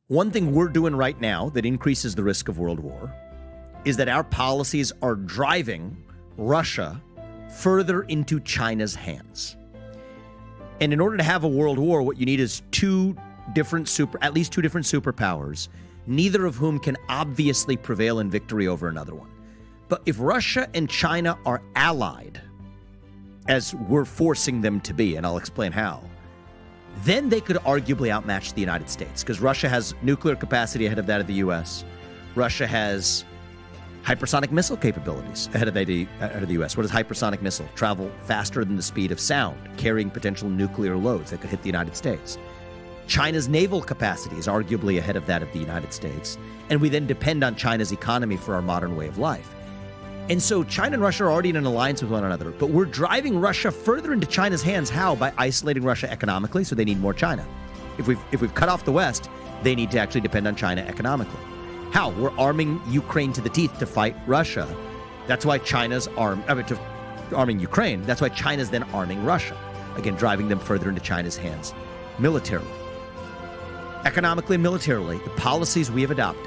One thing we're doing right now that increases the risk of world war is that our policies are driving Russia further into China's hands. And in order to have a world war, what you need is at least two different superpowers, neither of whom can obviously prevail in victory over another one. But if Russia and China are allied, as we're forcing them to be, and I'll explain how, then they could arguably outmatch the United States, because Russia has nuclear capacity ahead of that of the U.S. Russia has hypersonic missile capabilities ahead of the U.S. What is hypersonic missile? Travel faster than the speed of sound, carrying potential nuclear loads that could hit the United States. China's naval capacity is arguably ahead of that of the United States, and we then depend on China's economy for our modern way of life. And so China and Russia are already in an alliance with one another, but we're driving Russia further into China's hands. How? By isolating Russia economically, so they need more China. If we've cut off the West, they need to actually depend on China economically. How? We're arming Ukraine to the teeth to fight Russia. That's why China's arming Ukraine. That's why China's then arming Russia. Again, driving them further into China's hands militarily. Economically and militarily, the policies we have adopted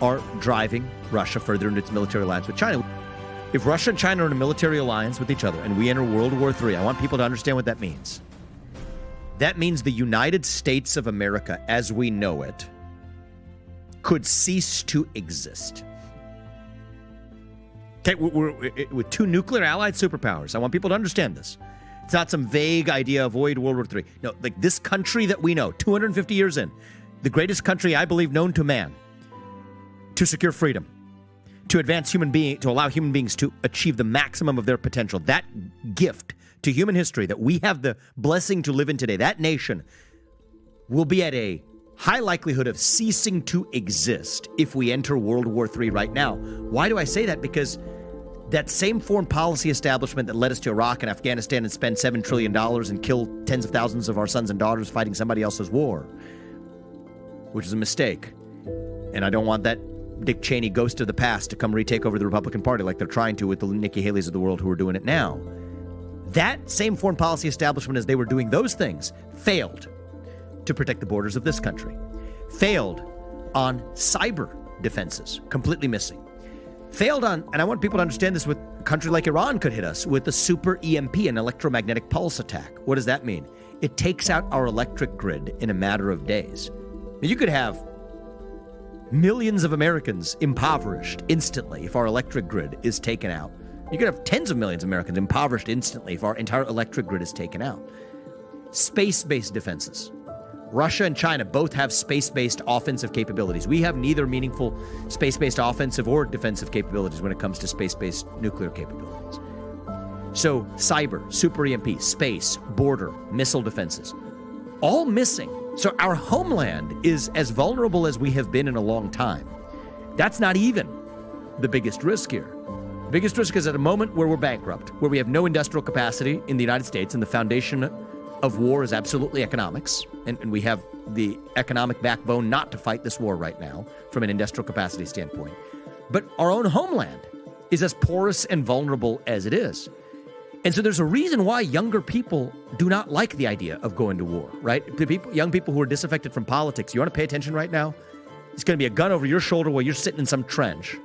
are driving Russia further into its military alliance with China. If Russia and China are in a military alliance with each other and we enter World War III, I want people to understand what that means. That means the United States of America, as we know it, could cease to exist. Okay, we're with two nuclear allied superpowers. I want people to understand this. It's not some vague idea, avoid World War III. No, like this country that we know, 250 years in, the greatest country, I believe, known to man, to secure freedom, to advance to allow human beings to achieve the maximum of their potential. That gift to human history that we have the blessing to live in today, that nation will be at a high likelihood of ceasing to exist if we enter World War III right now. Why do I say that? Because that same foreign policy establishment that led us to Iraq and Afghanistan and spend $7 trillion and kill tens of thousands of our sons and daughters fighting somebody else's war, which is a mistake. And I don't want that Dick Cheney ghost of the past to come retake over the Republican Party like they're trying to with the Nikki Haley's of the world who are doing it now. That same foreign policy establishment, as they were doing those things, failed to protect the borders of this country, failed on cyber defenses, completely missing, failed on, and I want people to understand this, with a country like Iran could hit us with a super EMP, an electromagnetic pulse attack. What does that mean? It takes out our electric grid in a matter of days. You could have millions of Americans impoverished instantly if our electric grid is taken out. You could have tens of millions of Americans impoverished instantly if our entire electric grid is taken out. Space-based defenses. Russia and China both have space-based offensive capabilities. We have neither meaningful space-based offensive or defensive capabilities when it comes to space-based nuclear capabilities. So cyber, super EMP, space, border, missile defenses, all missing. So our homeland is as vulnerable as we have been in a long time. That's not even the biggest risk here. The biggest risk is at a moment where we're bankrupt, where we have no industrial capacity in the United States, and the foundation of war is absolutely economics, and we have the economic backbone not to fight this war right now from an industrial capacity standpoint. But our own homeland is as porous and vulnerable as it is. And so there's a reason why younger people do not like the idea of going to war, right? Young people who are disaffected from politics, you want to pay attention right now? It's going to be a gun over your shoulder while you're sitting in some trench,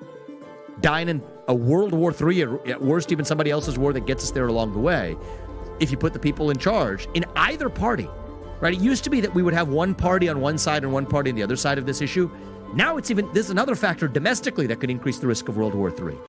dying in a World War III, or at worst even somebody else's war that gets us there along the way, if you put the people in charge in either party, right? It used to be that we would have one party on one side and one party on the other side of this issue. Now there's another factor domestically that could increase the risk of World War III.